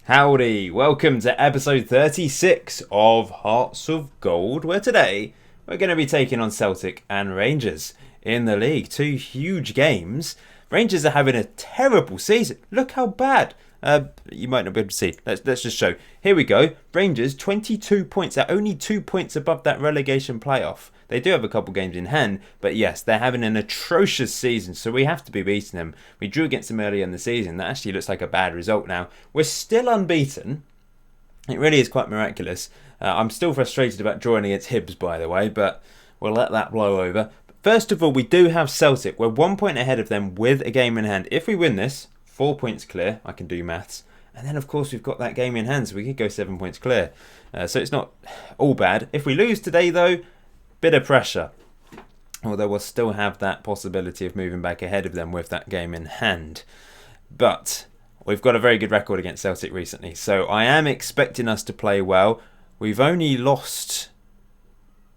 Howdy, welcome to episode 36 of Hearts of Gold, where today we're going to be taking on Celtic and Rangers in the league. Two huge games. Rangers are having a terrible season. Look how bad. You might not be able to see. Let's just show. Here we go. Rangers, 22 points. They're only 2 points above that relegation playoff. They do have a couple games in hand, but yes, they're having an atrocious season, so we have to be beating them. We drew against them earlier in the season. That actually looks like a bad result now. We're still unbeaten. It really is quite miraculous. I'm still frustrated about drawing against Hibs, by the way, but we'll let that blow over. First of all, we do have Celtic. We're 1 point ahead of them with a game in hand. If we win this, 4 points clear. I can do maths. And then, of course, we've got that game in hand, so we could go 7 points clear. So it's not all bad. If we lose today, though, bit of pressure. Although we'll still have that possibility of moving back ahead of them with that game in hand. But we've got a very good record against Celtic recently, so I am expecting us to play well. We've only lost...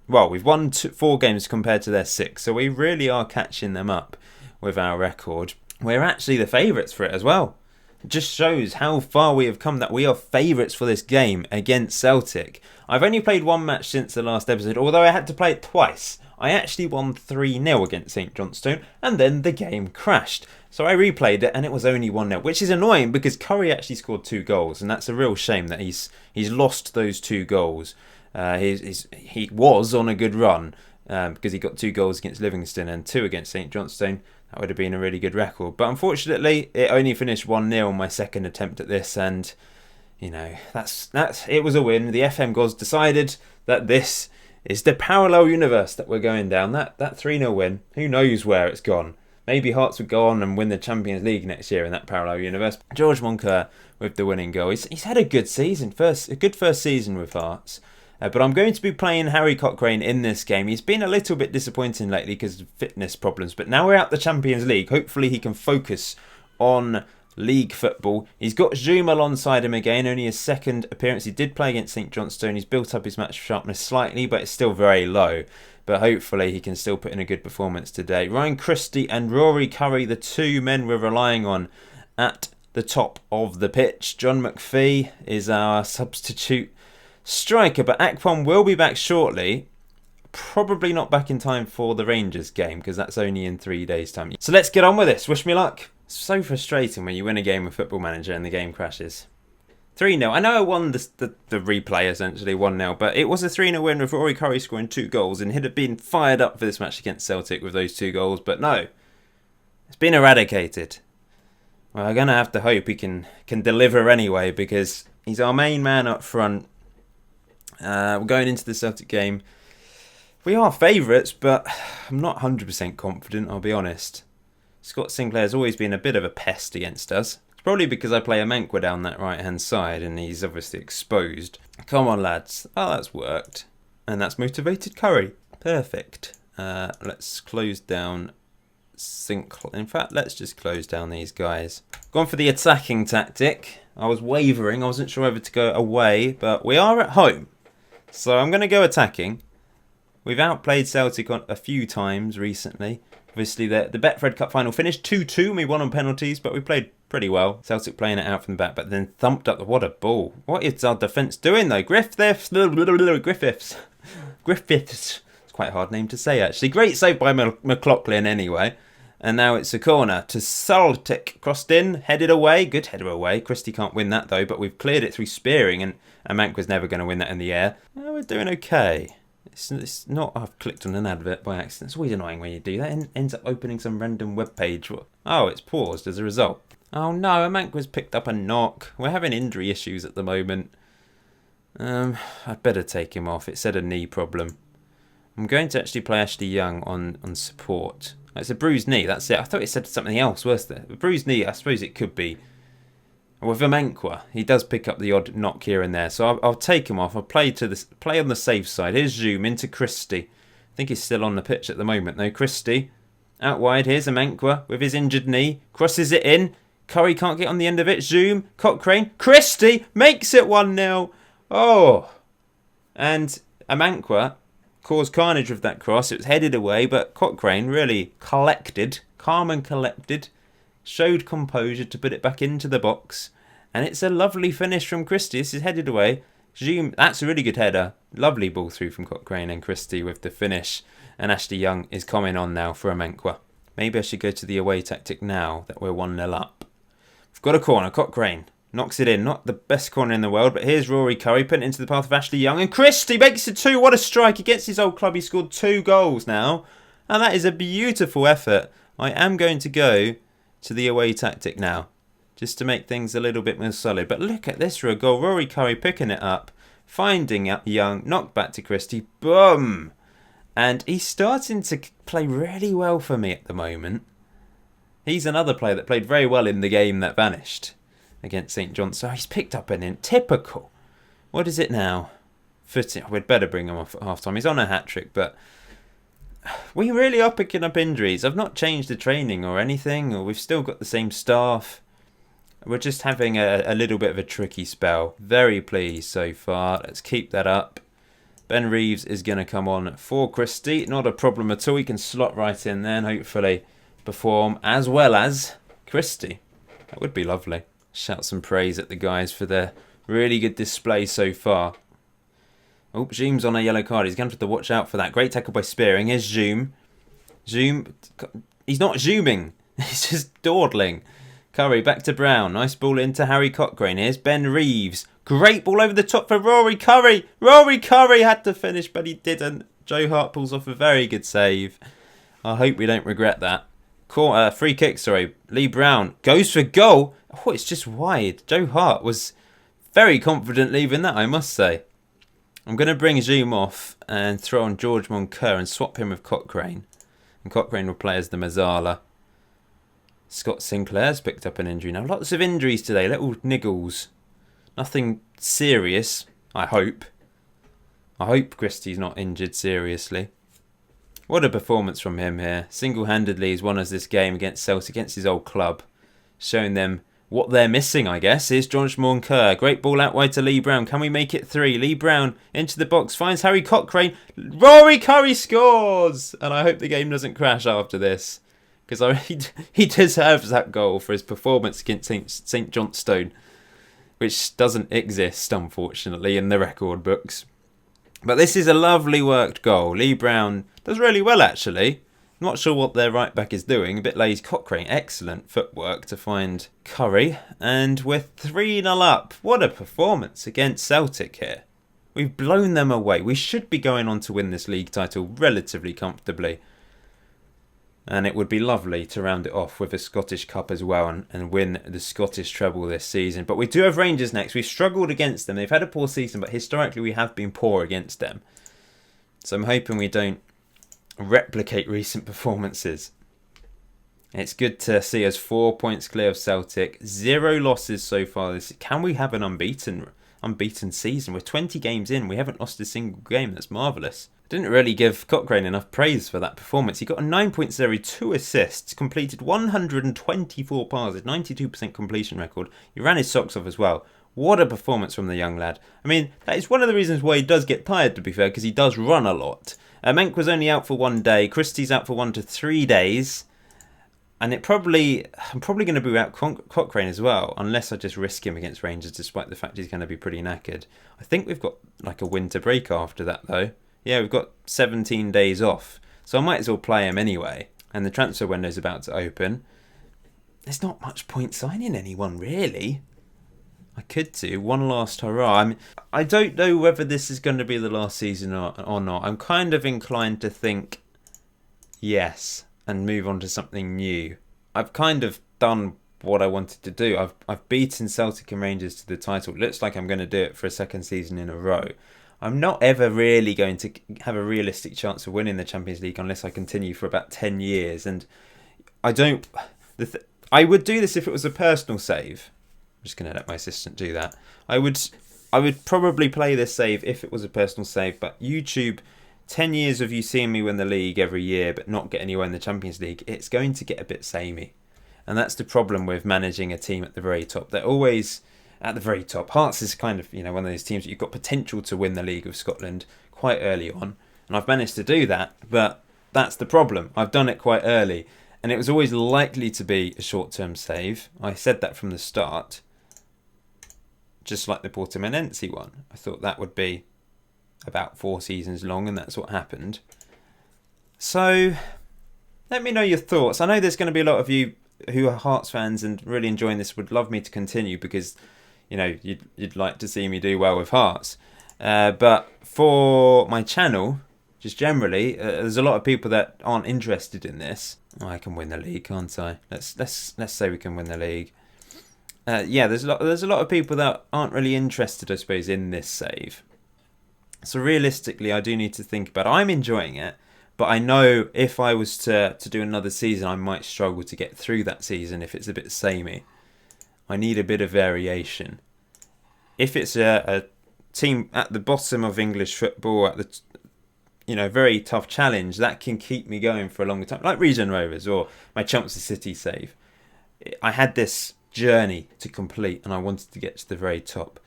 Well, we've won 4 games compared to their 6, so we really are catching them up with our record. We're actually the favourites for it as well. It just shows how far we have come that we are favourites for this game against Celtic. I've only played one match since the last episode, although I had to play it twice. I actually won 3-0 against St Johnstone, and then the game crashed. So I replayed it, and it was only 1-0, which is annoying because Curry actually scored 2 goals, and that's a real shame that he's lost those 2 goals. He was on a good run because he got 2 goals against Livingston and 2 against St Johnstone. That would have been a really good record. But unfortunately, it only finished 1-0 on my second attempt at this, and you know, it was a win. The FM gods decided that this is the parallel universe that we're going down. That 3-0 win, who knows where it's gone. Maybe Hearts would go on and win the Champions League next year in that parallel universe. George Moncur with the winning goal. He's had a good season, a good first season with Hearts. But I'm going to be playing Harry Cochrane in this game. He's been a little bit disappointing lately because of fitness problems. But now we're out the Champions League. Hopefully he can focus on league football. He's got Zoom alongside him again. Only his second appearance. He did play against St Johnstone. He's built up his match sharpness slightly, but it's still very low. But hopefully he can still put in a good performance today. Ryan Christie and Rory Curry, the 2 men we're relying on at the top of the pitch. John McPhee is our substitute striker, but Akpom will be back shortly. Probably not back in time for the Rangers game because that's only in 3 days' time. So let's get on with this. Wish me luck. It's so frustrating when you win a game with Football Manager and the game crashes. 3-0. I know I won the replay essentially 1-0, but it was a 3-0 win with Rory Curry scoring 2 goals, and he'd have been fired up for this match against Celtic with those 2 goals. But no, it's been eradicated. Well, I'm gonna have to hope he can deliver anyway because he's our main man up front. We're going into the Celtic game. We are favourites, but I'm not 100% confident, I'll be honest. Scott Sinclair's always been a bit of a pest against us. It's probably because I play a Mankwa down that right-hand side and he's obviously exposed. Come on, lads. Oh, that's worked. And that's motivated Curry. Perfect. Let's close down Sinclair. In fact, let's just close down these guys. Gone for the attacking tactic. I was wavering. I wasn't sure whether to go away, but we are at home. So I'm going to go attacking. We've outplayed Celtic a few times recently. Obviously, the Betfred Cup final finished 2-2 and we won on penalties, but we played pretty well. Celtic playing it out from the back, but then thumped up. What a ball. What is our defence doing, though? Griffiths. It's quite a hard name to say, actually. Great save by McLaughlin, anyway. And now it's a corner to Celtic. Crossed in, headed away. Good header away. Christie can't win that, though, but we've cleared it through spearing, and Mank was never going to win that in the air. Oh, we're doing okay. It's not... I've clicked on an advert by accident. It's always annoying when you do that. It ends up opening some random web page. Oh, it's paused as a result. Oh, no, Mank was picked up a knock. We're having injury issues at the moment. I'd better take him off. It said a knee problem. I'm going to actually play Ashley Young on support. It's a bruised knee, that's it. I thought it said something else, was there? A bruised knee, I suppose it could be. With Vamankwa, he does pick up the odd knock here and there, so I'll take him off. I'll play on the safe side. Here's Zoom into Christie. I think he's still on the pitch at the moment, though. Christie, out wide. Here's Amankwa with his injured knee. Crosses it in. Curry can't get on the end of it. Zoom, Cochrane. Christie makes it 1-0. Oh! And Amankwa caused carnage with that cross. It was headed away, but Cochrane really collected, calm and collected, showed composure to put it back into the box And it's a lovely finish from Christie. This is headed away. Zoom, that's a really good header. Lovely ball through from Cochrane, and Christie with the finish. And Ashley Young is coming on now for Amenkwa. Maybe I should go to the away tactic now that we're 1-0 up. We've got a corner. Cochrane knocks it in. Not the best corner in the world, but here's Rory Curry putting it into the path of Ashley Young. And Christie makes it 2. What a strike against his old club. He scored 2 goals now. And that is a beautiful effort. I am going to go to the away tactic now, just to make things a little bit more solid. But look at this for a goal. Rory Curry picking it up, finding up Young, knocked back to Christie. Boom! And he's starting to play really well for me at the moment. He's another player that played very well in the game that vanished against St John's. So he's picked up an typical. What is it now? Footing. We'd better bring him off at half time. He's on a hat-trick, but we really are picking up injuries. I've not changed the training or anything, or we've still got the same staff. We're just having a little bit of a tricky spell. Very pleased so far. Let's keep that up. Ben Reeves is going to come on for Christie. Not a problem at all. He can slot right in there and hopefully perform as well as Christie. That would be lovely. Shout some praise at the guys for their really good display so far. Oh, Zoom's on a yellow card. He's going to have to watch out for that. Great tackle by Spearing. Here's Zoom. Zoom. He's not zooming. He's just dawdling. Curry back to Brown. Nice ball into Harry Cochrane. Here's Ben Reeves. Great ball over the top for Rory Curry. Rory Curry had to finish, but he didn't. Joe Hart pulls off a very good save. I hope we don't regret that. Free kick, Lee Brown goes for goal. Oh, it's just wide. Joe Hart was very confident leaving that, I must say. I'm going to bring Zoom off and throw on George Moncur and swap him with Cochrane. And Cochrane will play as the Mazzala. Scott Sinclair's picked up an injury now. Lots of injuries today, little niggles. Nothing serious, I hope. I hope Christie's not injured seriously. What a performance from him here. Single-handedly he's won us this game against Celtic, against his old club. Showing them what they're missing, I guess. Here's George Moncur. Great ball out wide to Lee Brown. Can we make it 3? Lee Brown into the box. Finds Harry Cochrane. Rory Curry scores! And I hope the game doesn't crash after this. Because he deserves that goal for his performance against St Johnstone. Which doesn't exist, unfortunately, in the record books. But this is a lovely worked goal. Lee Brown does really well, actually. Not sure what their right back is doing. A bit lazy. Cochrane, excellent footwork to find Curry. And we're 3-0 up. What a performance against Celtic here. We've blown them away. We should be going on to win this league title relatively comfortably. And it would be lovely to round it off with a Scottish Cup as well and win the Scottish treble this season. But we do have Rangers next. We've struggled against them. They've had a poor season, but historically we have been poor against them. So I'm hoping we don't replicate recent performances. It's good to see us 4 points clear of Celtic. 0 losses so far. Can we have an unbeaten season? We're 20 games in. We haven't lost a single game. That's marvellous. Didn't really give Cochrane enough praise for that performance. He got a 9.0, 2 assists, completed 124 passes, 92% completion record. He ran his socks off as well. What a performance from the young lad. I mean, that is one of the reasons why he does get tired, to be fair, because he does run a lot. Menk was only out for 1 day. Christie's out for 1 to 3 days. And I'm probably going to be out Cochrane as well, unless I just risk him against Rangers, despite the fact he's going to be pretty knackered. I think we've got like a winter break after that, though. Yeah, we've got 17 days off, so I might as well play him anyway. And the transfer window's about to open. There's not much point signing anyone, really. I could do one last hurrah. I mean, I don't know whether this is going to be the last season or not. I'm kind of inclined to think yes and move on to something new. I've kind of done what I wanted to do. I've beaten Celtic and Rangers to the title. It looks like I'm going to do it for a second season in a row. I'm not ever really going to have a realistic chance of winning the Champions League unless I continue for about 10 years. And I don't... I would do this if it was a personal save. I'm just going to let my assistant do that. I would probably play this save if it was a personal save. But YouTube, 10 years of you seeing me win the league every year but not get anywhere in the Champions League, it's going to get a bit samey. And that's the problem with managing a team at the very top. They're always... at the very top. Hearts is kind of, one of those teams that you've got potential to win the League of Scotland quite early on. And I've managed to do that, but that's the problem. I've done it quite early. And it was always likely to be a short-term save. I said that from the start. just like the Portimonense one. I thought that would be about 4 seasons long, and that's what happened. So let me know your thoughts. I know there's going to be a lot of you who are Hearts fans and really enjoying this would love me to continue because, you know, you'd like to see me do well with Hearts. But for my channel, just generally, there's a lot of people that aren't interested in this. Oh, I can win the league, can't I? Let's say we can win the league. There's a lot of people that aren't really interested, I suppose, in this save. So realistically, I do need to think about it. I'm enjoying it, but I know if I was to do another season, I might struggle to get through that season if it's a bit samey. I need a bit of variation. If it's a team at the bottom of English football, at the very tough challenge, that can keep me going for a longer time, like Regen Rovers or my Chelsea City save. I had this journey to complete and I wanted to get to the very top.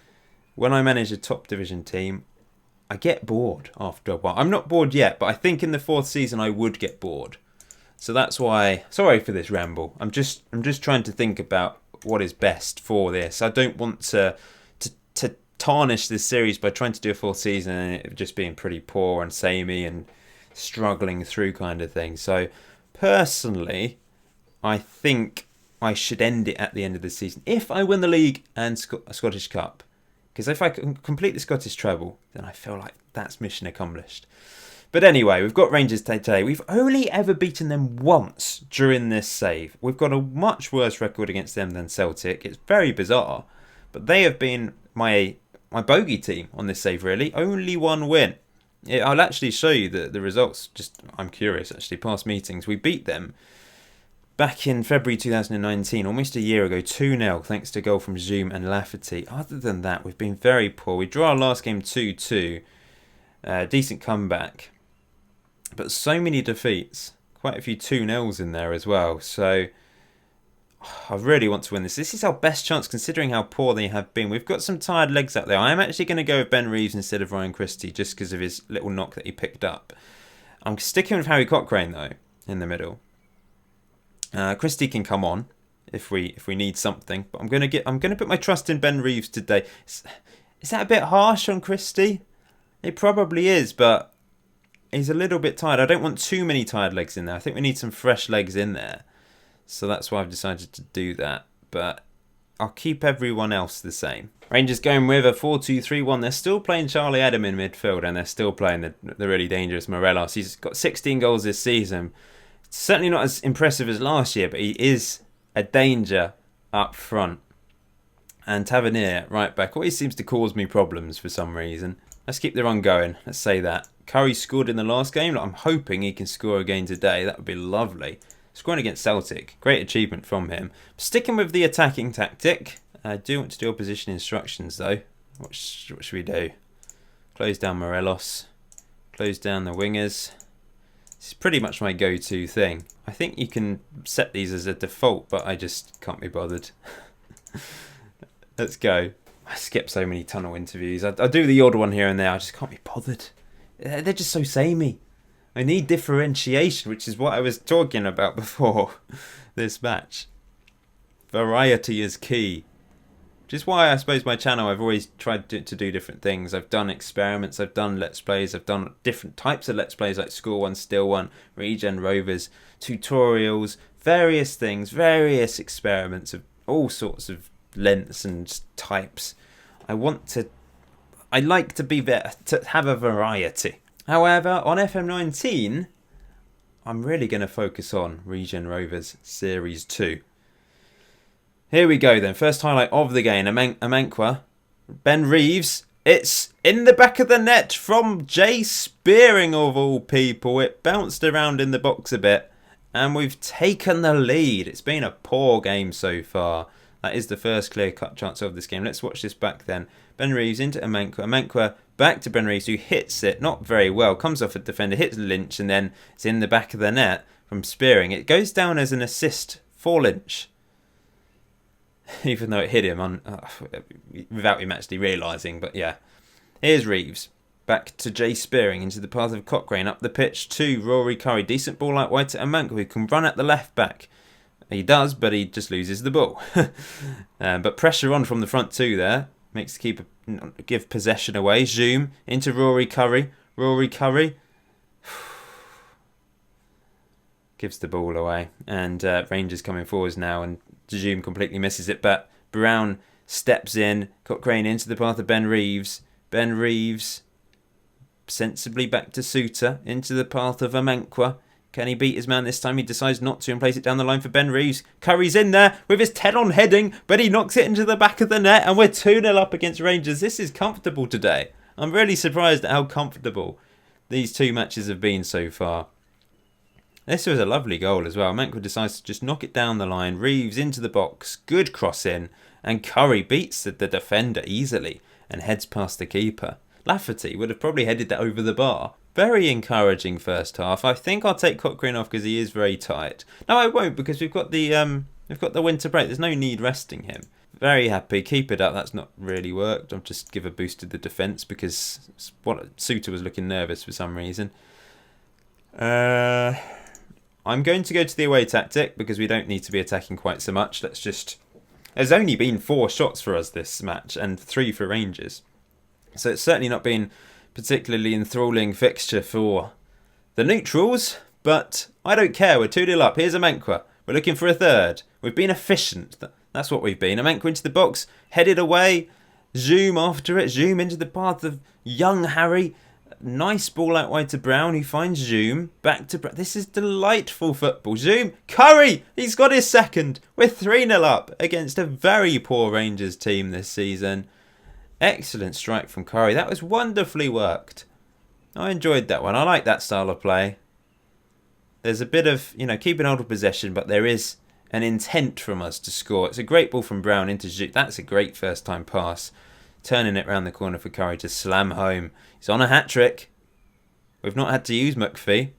When I manage a top division team, I get bored after a while. I'm not bored yet, but I think in the 4th season I would get bored. So that's why, sorry for this ramble. I'm just trying to think about what is best for this. I don't want to tarnish this series by trying to do a 4th season and it just being pretty poor and samey and struggling through kind of thing. So personally, I think I should end it at the end of the season if I win the league and Scottish Cup. Because if I can complete the Scottish treble, then I feel like that's mission accomplished. But anyway, we've got Rangers today. We've only ever beaten them once during this save. We've got a much worse record against them than Celtic. It's very bizarre. But they have been my bogey team on this save, really. Only one win. I'll actually show you the results. I'm curious, actually. Past meetings, we beat them back in February 2019, almost a year ago, 2-0, thanks to a goal from Zoom and Lafferty. Other than that, we've been very poor. We drew our last game 2-2. Decent comeback. But so many defeats. Quite a few 2-0s in there as well. So I really want to win this. This is our best chance considering how poor they have been. We've got some tired legs out there. I am actually going to go with Ben Reeves instead of Ryan Christie just because of his little knock that he picked up. I'm sticking with Harry Cochrane though in the middle. Christie can come on if we need something, but I'm gonna put my trust in Ben Reeves today. Is that a bit harsh on Christie? It probably is, but he's a little bit tired. I don't want too many tired legs in there. I think we need some fresh legs in there, so that's why I've decided to do that. But I'll keep everyone else the same. Rangers going with a 4-2-3-1. They're still playing Charlie Adam in midfield, and they're still playing the really dangerous Morelos. He's got 16 goals this season. Certainly not as impressive as last year, but he is a danger up front. And Tavernier, right back, always seems to cause me problems for some reason. Let's keep the run going. Let's say that. Curry scored in the last game. I'm hoping he can score again today. That would be lovely. Scoring against Celtic. Great achievement from him. Sticking with the attacking tactic. I do want to do opposition instructions, though. What should we do? Close down Morelos. Close down the wingers. This is pretty much my go-to thing. I think you can set these as a default, but I just can't be bothered. Let's go. I skip so many tunnel interviews. I do the odd one here and there. I just can't be bothered. They're just so samey. I need differentiation, which is what I was talking about before this match. Variety is key. Which is why I suppose my channel, I've always tried to do different things. I've done experiments, I've done Let's Plays, I've done different types of Let's Plays like Score One, Still One, Regen Rovers, tutorials, various things, various experiments of all sorts of lengths and types. I like to be there, to have a variety. However, on FM19, I'm really going to focus on Regen Rovers Series 2. Here we go then. First highlight of the game. Amankwa. Ben Reeves. It's in the back of the net from Jay Spearing of all people. It bounced around in the box a bit. And we've taken the lead. It's been a poor game so far. That is the first clear-cut chance of this game. Let's watch this back then. Ben Reeves into Amankwa. Amankwa back to Ben Reeves, who hits it not very well. Comes off a defender, hits Lynch, and then it's in the back of the net from Spearing. It goes down as an assist for Lynch. Even though it hit him without him actually realising. But yeah, here's Reeves. Back to Jay Spearing into the path of Cochrane. Up the pitch to Rory Curry. Decent ball out wide to Amankwa, who can run at the left back. He does, but he just loses the ball. But pressure on from the front two there. makes the keeper give possession away. Zoom into Rory Curry. Rory Curry gives the ball away. And Rangers coming forwards now, and Zoom completely misses it. But Brown steps in. Cochrane into the path of Ben Reeves. Ben Reeves sensibly back to Suter. Into the path of Amenkwa. Can he beat his man this time? He decides not to and plays it down the line for Ben Reeves. Curry's in there with his 10 on heading, but he knocks it into the back of the net, and we're 2-0 up against Rangers. This is comfortable today. I'm really surprised at how comfortable these two matches have been so far. This was a lovely goal as well. Amenkwa decides to just knock it down the line. Reeves into the box. Good cross in. And Curry beats the defender easily and heads past the keeper. Lafferty would have probably headed that over the bar. Very encouraging first half. I think I'll take Cochrane off because he is very tired. No, I won't, because we've got the winter break. There's no need resting him. Very happy. Keep it up. That's not really worked. I'll just give a boost to the defence because Suter was looking nervous for some reason. I'm going to go to the away tactic because we don't need to be attacking quite so much. There's only been 4 shots for us this match and 3 for Rangers. So it's certainly not been particularly enthralling fixture for the neutrals, but I don't care. We're 2-0 up. Here's Amenkwa. We're looking for a third. We've been efficient. That's what we've been. Amenkwa into the box, headed away. Zoom after it. Zoom into the path of young Harry. Nice ball out wide to Brown, who finds Zoom. Back to Brown. This is delightful football. Zoom. Curry! He's got his second. We're 3-0 up against a very poor Rangers team this season. Excellent strike from Curry. That was wonderfully worked. I enjoyed that one. I like that style of play. There's a bit of, keeping hold of possession, but there is an intent from us to score. It's a great ball from Brown into Zoom. That's a great first time pass. Turning it round the corner for Curry to slam home. He's on a hat-trick. We've not had to use McPhee,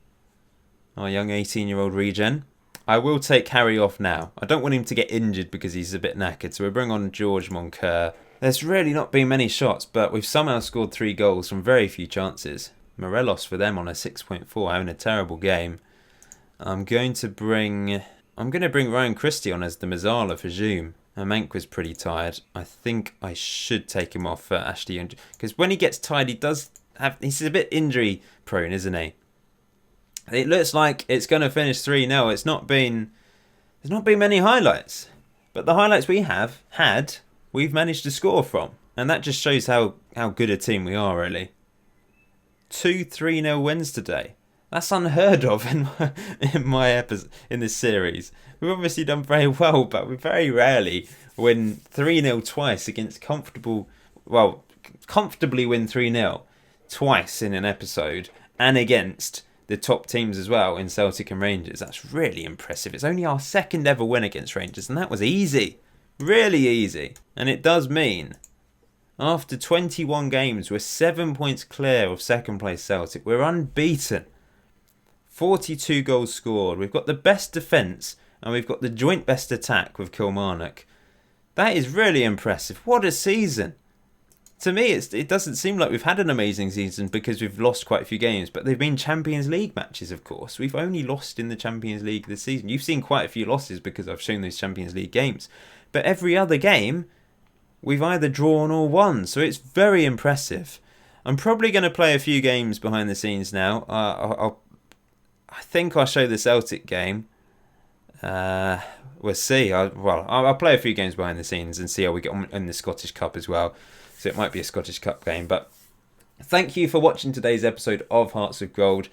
our young 18-year-old regen. I will take Harry off now. I don't want him to get injured because he's a bit knackered, so we'll bring on George Moncur. There's really not been many shots, but we've somehow scored 3 goals from very few chances. Morelos for them on a 6.4, having a terrible game. I'm going to bring Ryan Christie on as the Mazzala for Zoom. Amenkwa's pretty tired. I think I should take him off for Ashley, because when he gets tired, he's a bit injury prone, isn't he? It looks like it's going to finish 3-0. There's not been many highlights, but the highlights we have had, we've managed to score from, and that just shows how good a team we are, really. 2 3-0 wins today. That's unheard of in this series. We've obviously done very well, but we very rarely win 3-0 twice against comfortably win 3-0 twice in an episode, and against the top teams as well in Celtic and Rangers. That's really impressive. It's only our 2nd ever win against Rangers, and that was easy. Really easy. And it does mean, after 21 games, we're 7 points clear of 2nd place Celtic. We're unbeaten. 42 goals scored. We've got the best defence, and we've got the joint best attack with Kilmarnock. That is really impressive. What a season. To me, it doesn't seem like we've had an amazing season because we've lost quite a few games, but they've been Champions League matches, of course. We've only lost in the Champions League this season. You've seen quite a few losses because I've shown those Champions League games. But every other game, we've either drawn or won, so it's very impressive. I'm probably going to play a few games behind the scenes now. I think I'll show the Celtic game. We'll see. I'll play a few games behind the scenes and see how we get on in the Scottish Cup as well. So it might be a Scottish Cup game. But thank you for watching today's episode of Hearts of Gold.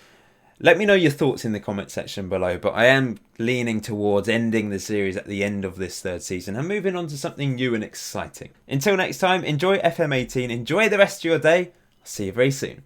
Let me know your thoughts in the comment section below. But I am leaning towards ending the series at the end of this 3rd season and moving on to something new and exciting. Until next time, enjoy FM18. Enjoy the rest of your day. I'll see you very soon.